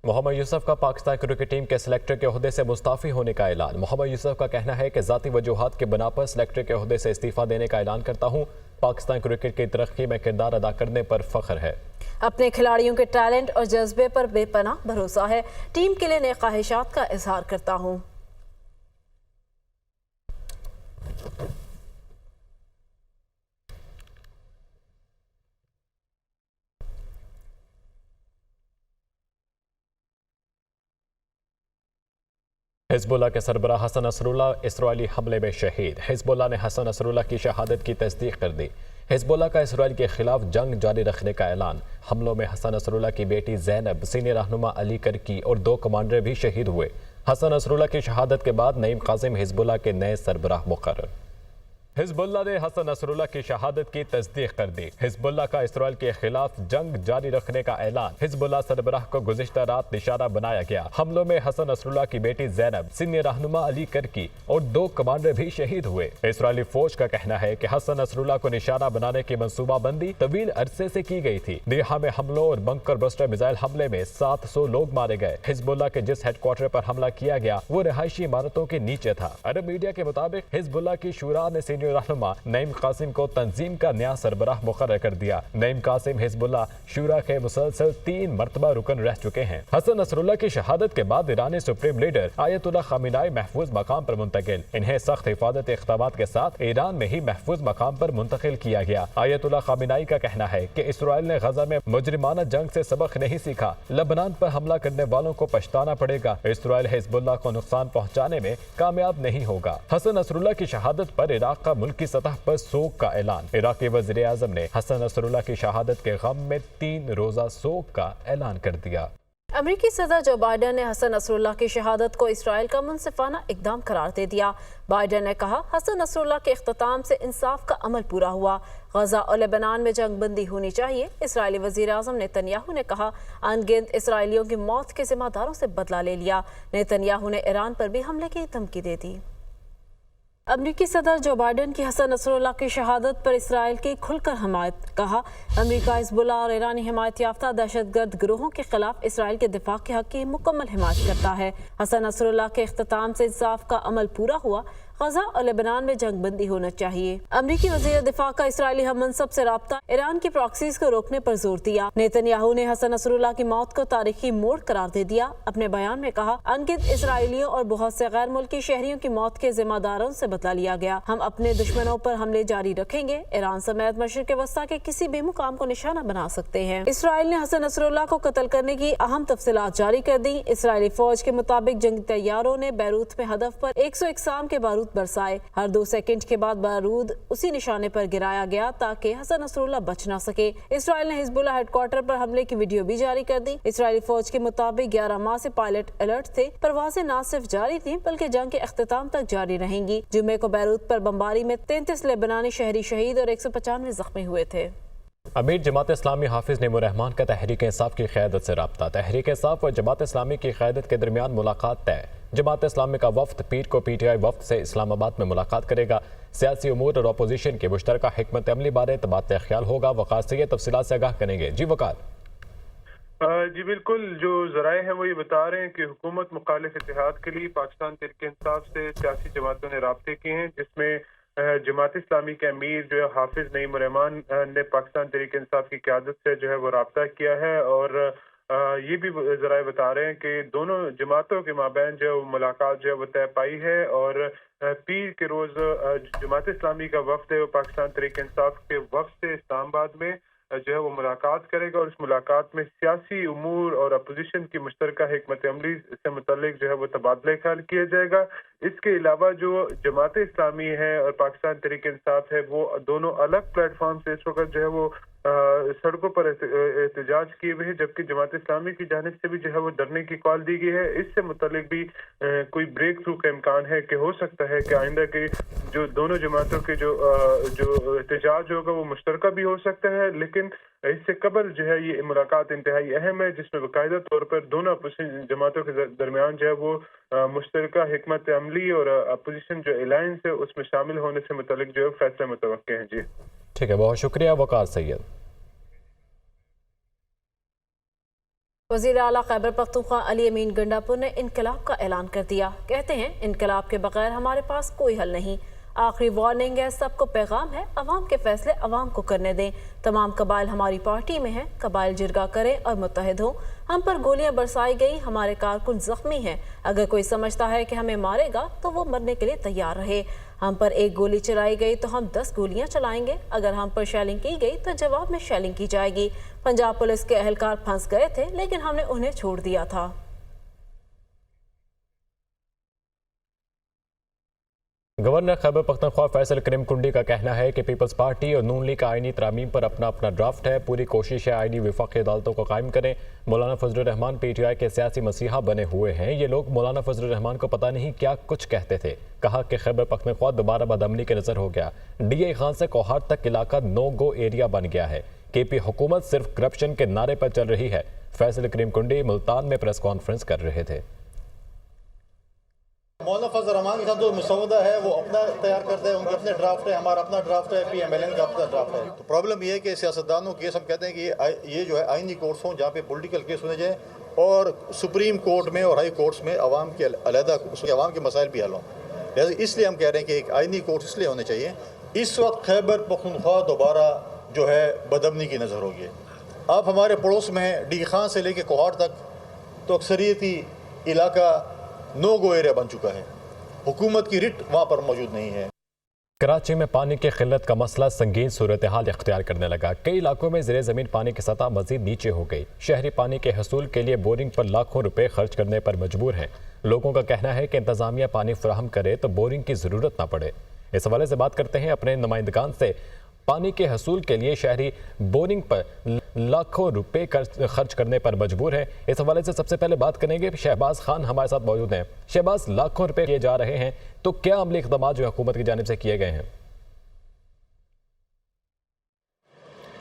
محمد یوسف کا Pakistan cricket team کے selector کے عہدے سے مستعفی ہونے کا اعلان۔ محمد یوسف کا کہنا ہے کہ ذاتی وجوہات کے بنا پر سلیکٹر کے عہدے سے استعفیٰ دینے کا اعلان کرتا ہوں۔ پاکستان کرکٹ کی ترقی میں کردار ادا کرنے پر فخر ہے۔ اپنے کھلاڑیوں کے ٹیلنٹ اور جذبے پر بے پناہ بھروسہ ہے۔ ٹیم کے لیے نئے خواہشات کا اظہار کرتا ہوں۔ حزب اللہ کے سربراہ حسن نصر اللہ اسرائیلی حملے میں شہید۔ حزب اللہ نے حسن نصر اللہ کی شہادت کی تصدیق کر دی۔ حزب اللہ کا اسرائیل کے خلاف جنگ جاری رکھنے کا اعلان۔ حملوں میں حسن نصر اللہ کی بیٹی زینب، سینئر رہنما علی کرکی اور 2 کمانڈر بھی شہید ہوئے۔ حسن نصر اللہ کی شہادت کے بعد نعیم قاسم حزب اللہ کے نئے سربراہ مقرر۔ حزب اللہ نے حسن نصر اللہ کی شہادت کی تصدیق کر دی۔ حزب اللہ کا اسرائیل کے خلاف جنگ جاری رکھنے کا اعلان۔ حزب اللہ سربراہ کو گزشتہ رات نشانہ بنایا گیا۔ حملوں میں حسن نصر اللہ کی بیٹی زینب، سینئر رہنما علی کرکی اور 2 کمانڈر بھی شہید ہوئے۔ اسرائیلی فوج کا کہنا ہے کہ حسن نصر اللہ کو نشانہ بنانے کی منصوبہ بندی طویل عرصے سے کی گئی تھی۔ دیہا میں حملوں اور بنکر بسٹر میزائل حملے میں 700 لوگ مارے گئے۔ حزب اللہ کے جس ہیڈ کوارٹر پر حملہ کیا گیا وہ رہائشی عمارتوں کے نیچے تھا۔ عرب میڈیا کے مطابق حزب اللہ کی شورا نے سینئر رہنما نعیم قاسم کو تنظیم کا نیا سربراہ مقرر کر دیا۔ نعیم قاسم حزب اللہ شورا کے مسلسل 3 مرتبہ رکن رہ چکے ہیں۔ حسن نصر اللہ کی شہادت کے بعد ایرانی سپریم لیڈر آیت اللہ خامنائی محفوظ مقام پر منتقل۔ انہیں سخت حفاظتی اقدامات کے ساتھ ایران میں ہی محفوظ مقام پر منتقل کیا گیا۔ آیت اللہ خامنائی کا کہنا ہے کہ اسرائیل نے غزہ میں مجرمانہ جنگ سے سبق نہیں سیکھا۔ لبنان پر حملہ کرنے والوں کو پچھتانا پڑے گا۔ اسرائیل حزب اللہ کو نقصان پہنچانے میں کامیاب نہیں ہوگا۔ حسن نصر اللہ کی شہادت پر عراق کا ملکی سطح پر سوگ کا اعلان۔ عراقی وزیر اعظم نے حسن نصر اللہ کی شہادت کے غم میں 3 روزہ سوگ کا اعلان کر دیا۔ امریکی صدر جو بائیڈن نے حسن نصر اللہ کی شہادت کو اسرائیل کا منصفانہ اقدام قرار دے دیا۔ بائیڈن نے کہا حسن نصر اللہ کے اختتام سے انصاف کا عمل پورا ہوا۔ غزہ اور لبنان میں جنگ بندی ہونی چاہیے۔ اسرائیلی وزیر اعظم نیتن یاہو نے کہا ان گنت اسرائیلیوں کی موت کے ذمہ داروں سے بدلہ لے لیا۔ نیتن یاہو نے ایران پر بھی حملے کی دھمکی دے دی۔ امریکی صدر جو بائیڈن کی حسن نصر اللہ کی شہادت پر اسرائیل کی کھل کر حمایت۔ کہا امریکہ حزب اللہ اور ایرانی حمایت یافتہ دہشت گرد گروہوں کے خلاف اسرائیل کے دفاع کے حق کی مکمل حمایت کرتا ہے۔ حسن نصر اللہ کے اختتام سے انصاف کا عمل پورا ہوا۔ غزہ اور لبنان میں جنگ بندی ہونا چاہیے۔ امریکی وزیر دفاع کا اسرائیلی ہم منصب سے رابطہ ایران کی پراکسیز کو روکنے پر زور دیا۔ نیتن یاہو نے حسن نصر اللہ کی موت کو تاریخی موڑ قرار دے دیا۔ اپنے بیان میں کہا ان گنت اسرائیلیوں اور بہت سے غیر ملکی شہریوں کی موت کے ذمہ داروں سے بدلہ لیا گیا۔ ہم اپنے دشمنوں پر حملے جاری رکھیں گے۔ ایران سمیت مشرق وسطیٰ کے کسی بھی مقام کو نشانہ بنا سکتے ہیں۔ اسرائیل نے حسن نصر اللہ کو قتل کرنے کی اہم تفصیلات جاری کر دی۔ اسرائیلی فوج کے مطابق جنگی طیاروں نے بیروت میں ہدف پر 100 اقسام کے بارود برسائے۔ ہر 2 سیکنڈ کے بعد بارود اسی نشانے پر گرایا گیا تاکہ حسن نصر اللہ بچ نہ سکے۔ اسرائیل نے حزب اللہ ہیڈ کوارٹر پر حملے کی ویڈیو بھی جاری کر دی۔ اسرائیلی فوج کے مطابق 11 ماہ سے پائلٹ الرٹ تھے۔ پروازیں نہ صرف جاری تھیں بلکہ جنگ کے اختتام تک جاری رہیں گی۔ جمعے کو بیروت پر بمباری میں 33 لبنانی شہری شہید اور 195 زخمی ہوئے تھے۔ امیر جماعت اسلامی حافظ نعیم الرحمان کا تحریک انصاف کی قیادت سے رابطہ۔ تحریک انصاف اور جماعت اسلامی کی قیادت کے درمیان ملاقات طے۔ جماعت اسلامی کا وفد پیر کو پی ٹی آئی وفد سے اسلام آباد میں ملاقات کرے گا۔ سیاسی امور اور اپوزیشن کے مشترکہ حکمت عملی بارے تبادلہ خیال ہوگا۔ وقار سے یہ تفصیلات سے آگاہ کریں گے۔ جی وقار۔ جی بالکل، جو ذرائع ہیں وہ یہ بتا رہے ہیں کہ حکومت مخالف اتحاد کے لیے پاکستان تحریک انصاف سے سیاسی جماعتوں نے رابطے کیے ہیں، جس میں جماعت اسلامی کے امیر جو ہے حافظ نعیم الرحمان نے پاکستان تحریک انصاف کی قیادت سے جو ہے وہ رابطہ کیا ہے، اور یہ بھی ذرائع بتا رہے ہیں کہ دونوں جماعتوں کے مابین جو ہے وہ ملاقات جو ہے وہ طے پائی ہے، اور پیر کے روز جماعت اسلامی کا وفد ہے وہ پاکستان تحریک انصاف کے وفد سے اسلام آباد میں جو ہے وہ ملاقات کرے گا، اور اس ملاقات میں سیاسی امور اور اپوزیشن کی مشترکہ حکمت عملی سے متعلق جو ہے وہ تبادلہ خیال کیا جائے گا۔ اس کے علاوہ جو جماعت اسلامی ہے اور پاکستان تحریک انصاف ہے وہ دونوں الگ پلیٹ فارم سے اس وقت جو ہے وہ سڑکوں پر احتجاج کیے ہوئے ہیں، جبکہ جماعت اسلامی کی جانب سے بھی جو ہے وہ دھرنے کی کال دی گئی ہے۔ اس سے متعلق بھی کوئی بریک تھرو کا امکان ہے کہ ہو سکتا ہے کہ آئندہ کے جو دونوں جماعتوں کے جو احتجاج ہوگا وہ مشترکہ بھی ہو سکتا ہے، لیکن اس سے قبل جو ہے یہ ملاقات انتہائی اہم ہے، جس میں باقاعدہ طور پر دونوں جماعتوں کے درمیان جو ہے وہ مشترکہ حکمت عملی اور اپوزیشن جو الائنس ہے اس میں شامل ہونے سے متعلق جو ہے فیصلے متوقع ہیں۔ جی ٹھیک ہے، بہت شکریہ وقار سید۔ वज़ीर आला खैबर पख्तूनख्वा अली अमीन गंडापुर ने इनकलाब का ऐलान कर दिया। कहते हैं इनकलाब के बगैर हमारे पास कोई हल नहीं। आखिरी वार्निंग है, सबको पैगाम है, अवाम के फैसले अवाम को करने दें। तमाम कबाइल हमारी पार्टी में हैं, कबाइल जिरगा करें और मुत्तहिद हों। हम पर गोलियां बरसाई गई, हमारे कारकुन जख्मी हैं। अगर कोई समझता है कि हमें मारेगा तो वो मरने के लिए तैयार रहे। हम पर एक गोली चलाई गई तो हम 10 गोलियां चलाएंगे। अगर हम पर शेलिंग की गई तो जवाब में शेलिंग की जाएगी। पंजाब पुलिस के अहलकार फंस गए थे लेकिन हमने उन्हें छोड़ दिया था। गवर्नर खैबर पख्तूनख्वा फैसल करीम कुंडी का कहना है कि पीपल्स पार्टी और नून लीग का आईनी तरामीम पर अपना अपना ड्राफ्ट है। पूरी कोशिश है आईनी वफाकी अदालतों को कायम करें। मौलाना फजलुर रहमान PTI के सियासी मसीहा बने हुए हैं। ये लोग मौलाना फजलुर रहमान को पता नहीं क्या कुछ कहते थे। कहा कि खैबर पख्तूनख्वा दोबारा बदअमनी की नजर हो गया। DI खान से कोहाट तक इलाका नो गो एरिया बन गया है। KP हुकूमत सिर्फ करप्शन के नारे पर चल रही है। फैसल करीम कुंडी मुल्तान में प्रेस कॉन्फ्रेंस कर रहे थे। मौलाना फजल रहमान के साथ जो मसौदा है वो अपना तैयार करते हैं, उनके अपने ड्राफ्ट है, हमारा अपना ड्राफ्ट है, PMLN का अपना ड्राफ्ट है। तो प्रॉब्लम ये है कि सियासतदानों केस हम कहते हैं कि ये जो है आइनी कोर्ट्स हों जहाँ पे पॉलिटिकल केस होने जाए और सुप्रीम कोर्ट में और हाई कोर्ट्स में अवाम के अलहदा अवाम के मसाइल भी हल हों। लिहाजा इसलिए हम कह रहे हैं कि एक आइनी कोर्ट इसलिए होने चाहिए। इस वक्त खैबर पख्तूनख्वा दोबारा जो है बदअमनी की नज़र होगी। आप हमारे पड़ोस में हैं, DI खान से लेके कोहाट तक तो अक्सरियती इलाका नो गो एरिया बन चुका है। हुकूमत की रिट वहाँ पर मौजूद नहीं है। कराची में पानी की किल्लत का मसला संगीन सूरत हाल इख्तियार करने लगा। कई इलाकों में ज़ेरे ज़मीन पानी की सतह मज़ीद नीचे हो गई। शहरी पानी के हसूल के लिए बोरिंग पर लाखों रुपए खर्च करने पर मजबूर हैं। लोगों का कहना है कि इंतज़ामिया पानी फराहम करे तो बोरिंग की ज़रूरत ना पड़े। इस हवाले से बात करते हैं अपने नुमाइंदगान से। पानी के हसूल के लिए शहरी बोरिंग पर लाखों रुपए खर्च करने पर मजबूर है। इस हवाले से सबसे पहले बात करेंगे, शहबाज खान हमारे साथ मौजूद हैं। शहबाज, लाखों रुपए किए जा रहे हैं तो क्या अमली इक़दाम जो हुकूमत की जानिब से किए गए हैं?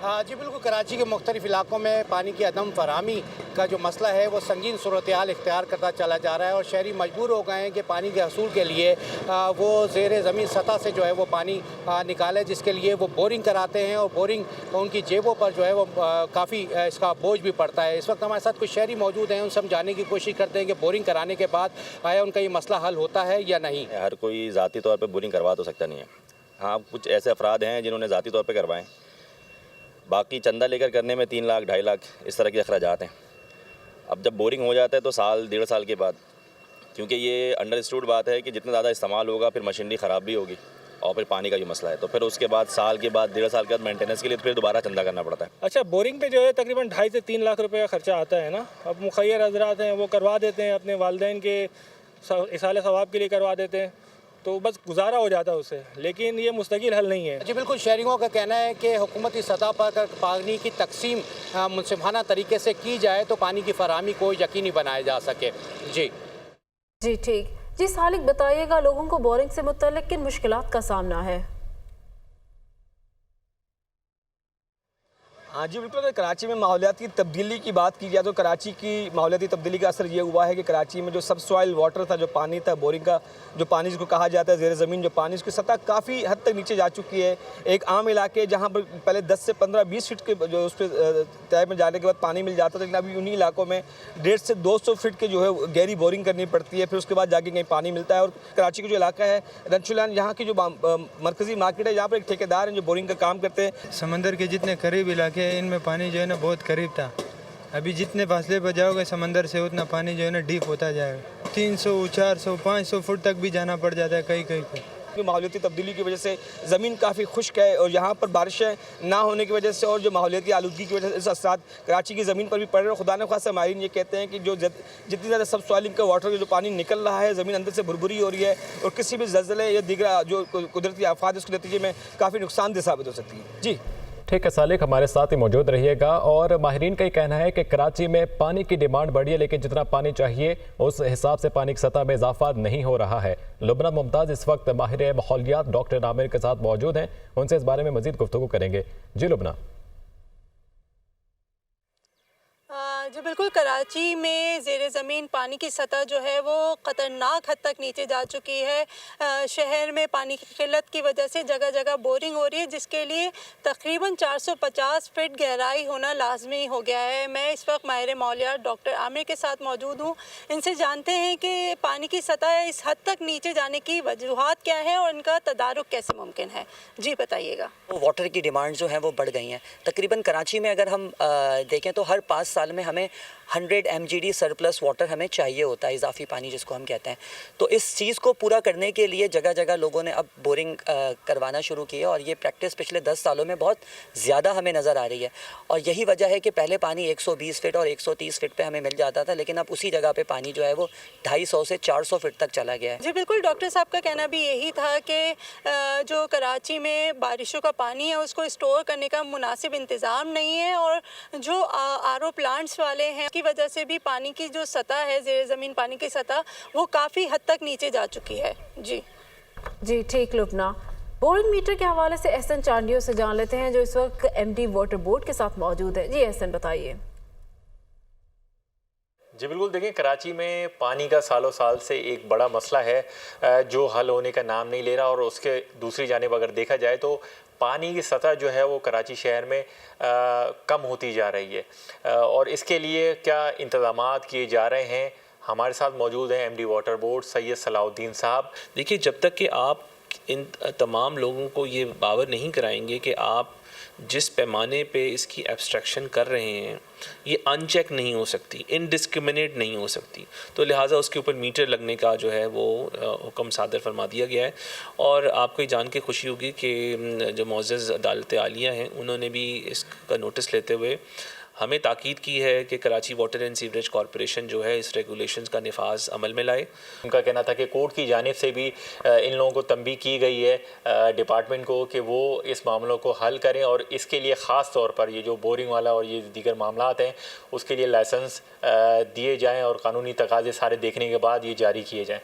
जी बिल्कुल, कराची के मुख्तलिफ इलाकों में पानी की अदम फराहमी का जो मसला है वो संगीन सूरत हाल इख्तियार करता चला जा रहा है और शहरी मजबूर हो गए हैं कि पानी के हसूल के लिए वो ज़ेरे ज़मीन सतह से जो है वो पानी निकाले, जिसके लिए वो बोरिंग कराते हैं और बोरिंग उनकी जेबों पर जो है वो काफ़ी इसका बोझ भी पड़ता है। इस वक्त हमारे साथ कुछ शहरी मौजूद हैं, उनसे हम जानने की कोशिश करते हैं कि बोरिंग कराने के बाद आया उनका ये मसला हल होता है या नहीं। हर कोई ज़ाती तौर पर बोरिंग करवा तो सकता नहीं है। हाँ, कुछ ऐसे अफराद हैं जिन्होंने ज़ाती तौर पर करवाएं, बाकी चंदा लेकर करने में 3 लाख 2.5 लाख इस तरह के अखराजात हैं। अब जब बोरिंग हो जाता है तो साल 1.5 साल के बाद, क्योंकि ये अंडरस्टूड बात है कि जितना ज़्यादा इस्तेमाल होगा फिर मशीनरी ख़राब भी होगी और फिर पानी का जो मसला है, तो फिर उसके बाद साल के बाद 1.5 साल के बाद मेंटेनेंस के लिए फिर दोबारा चंदा करना पड़ता है। अच्छा, बोरिंग पे जो है तकरीबन 2.5 से 3 लाख रुपए का खर्चा आता है ना। अब मुखैर हजरात हैं वो करवा देते हैं, अपने वालिदैन के इसाले सवाब के लिए करवा देते हैं, तो बस गुजारा हो जाता है उससे, लेकिन ये मुस्तकिल हल नहीं है। जी बिल्कुल, शहरियों का कहना है कि हुकूमती सतह पर अगर पानी की तकसीम मुनसिफाना तरीके से की जाए तो पानी की फराहमी को यकीनी बनाया जा सके। जी ठीक। जी सालिक, बताइएगा लोगों को बोरिंग से मुतल्लिक किन मुश्किलात का सामना है? हाँ जी बिल्कुल, अगर कराची में माहौलियाती तब्दीली की बात की जाए तो कराची की माहौलियाती तब्दीली का असर ये हुआ है कि कराची में जो सब सॉइल वाटर था, जो पानी था, बोरिंग का जो पानी जिसको कहा जाता है ज़ेरे ज़मीन जो पानी, उसकी सतह काफ़ी हद तक नीचे जा चुकी है। एक आम इलाके जहाँ पर पहले 10 से 15-20 फीट के जो उस पर तय में जाने के बाद पानी मिल जाता था, लेकिन अभी उन्हीं इलाकों में 150 से 200 फीट के जो है गहरी बोरिंग करनी पड़ती है, फिर उसके बाद जाके कहीं पानी मिलता है। और कराची का जो इलाका है रंचुलान, यहाँ की जो मरकज़ी मार्केट है, यहाँ पर एक ठेकेदार हैं जो बोरिंग का काम करते हैं। समंदर के जितने करीब इलाके इनमें पानी जो है ना बहुत करीब था। अभी जितने फासले पर जाओगे समंदर से उतना पानी जो है ना डीप होता जाएगा। 300, 400, 500 फुट तक भी जाना पड़ जाता है कहीं कहीं पर। माहौलियाती तब्दीली की वजह से ज़मीन काफ़ी खुश्क है और यहाँ पर बारिशें ना होने की वजह से और जो माहौलियाती आलूदगी की वजह से इस असरात कराची की ज़मीन पर भी पड़ रहे हैं। खुदा न खासा माहिरीन ये कहते हैं कि जो जितनी ज़्यादा सब सॉइलिंग का वाटर जो पानी निकल रहा है, ज़मीन अंदर से भुरभुरी हो रही है और किसी भी ज़लज़ले या दीगर जो कुदरती आफात उसके नतीजे में काफ़ी नुकसानदेह साबित हो सकती है। जी ठीक है सालिक, हमारे साथ ही मौजूद रहिएगा। और माहिरीन का ये कहना है कि कराची में पानी की डिमांड बढ़ी है, लेकिन जितना पानी चाहिए उस हिसाब से पानी की सतह में इजाफा नहीं हो रहा है। लुबना मुमताज़ इस वक्त माहिर माहौलियात डॉक्टर आमिर के साथ मौजूद हैं, उनसे इस बारे में मजीद गुफ्तगू करेंगे। जी लुबना। जी बिल्कुल, कराची में ज़ेर ज़मीन पानी की सतह जो है वो ख़तरनाक हद तक नीचे जा चुकी है। शहर में पानी की किल्लत की वजह से जगह जगह बोरिंग हो रही है, जिसके लिए तकरीबन 450 फीट गहराई होना लाजमी हो गया है। मैं इस वक्त माहिर मौलियात डॉक्टर आमिर के साथ मौजूद हूँ। इनसे जानते हैं कि पानी की सतह इस हद तक नीचे जाने की वजूहात क्या है और इनका तदारुक कैसे मुमकिन है। जी बताइएगा। वाटर की डिमांड जो है वो बढ़ गई हैं। तकरीबन कराची में अगर हम देखें तो हर 5 साल में हमें 100 MGD सरप्लस वाटर हमें चाहिए होता है, इजाफी पानी जिसको हम कहते हैं। तो इस चीज़ को पूरा करने के लिए जगह जगह लोगों ने अब बोरिंग करवाना शुरू की है और ये प्रैक्टिस पिछले 10 सालों में बहुत ज़्यादा हमें नज़र आ रही है। और यही वजह है कि पहले पानी 120 फीट और 130 फीट पे हमें मिल जाता था, लेकिन अब उसी जगह पे पानी जो है वो 250 से 400 फीट तक चला गया है। जी बिल्कुल, डॉक्टर साहब का कहना भी यही था कि जो कराची में बारिशों का पानी है उसको स्टोर करने का मुनासिब इंतज़ाम नहीं है और जो RO प्लांट्स वाले हैं की वजह से भी पानी की जो सतह है, ज़ेर ज़मीन पानी की सतह, वो काफ़ी हद तक नीचे जा चुकी है। जी ठीक लुबना। बोरिंग मीटर के हवाले से एहसन चांडियों से जान लेते हैं जो इस वक्त MD वाटर बोर्ड के साथ मौजूद है। जी एहसन बताइए। जी बिल्कुल, देखिए कराची में पानी का सालों साल से एक बड़ा मसला है जो हल होने का नाम नहीं ले रहा और उसके दूसरी जानिब अगर देखा जाए तो पानी की सतह जो है वो कराची शहर में कम होती जा रही है और इसके लिए क्या इंतज़ामात किए जा रहे हैं। हमारे साथ मौजूद हैं MD water board Syed Salahuddin साहब। देखिए, जब तक कि आप इन तमाम लोगों को ये बावर नहीं कराएंगे कि आप जिस पैमाने पे इसकी एब्स्ट्रैक्शन कर रहे हैं ये अनचेक नहीं हो सकती, इनडिस्क्रिमिनेट नहीं हो सकती, तो लिहाजा उसके ऊपर मीटर लगने का जो है वो हुक्म सादर फरमा दिया गया है। और आपको ये जान के खुशी होगी कि जो मुअज़्ज़ज़ अदालत आलिया हैं उन्होंने भी इसका नोटिस लेते हुए हमें ताकीद की है कि Karachi water and sewerage corporation जो है इस रेगुलेशंस का निफाज अमल में लाए। उनका कहना था कि कोर्ट की जानिब से भी इन लोगों को तंबीह की गई है डिपार्टमेंट को कि वो इस मामलों को हल करें और इसके लिए ख़ास तौर पर ये जो बोरिंग वाला और ये दीगर मामलात हैं उसके लिए लाइसेंस दिए जाएँ और कानूनी तकाज़े सारे देखने के बाद ये जारी किए जाएँ।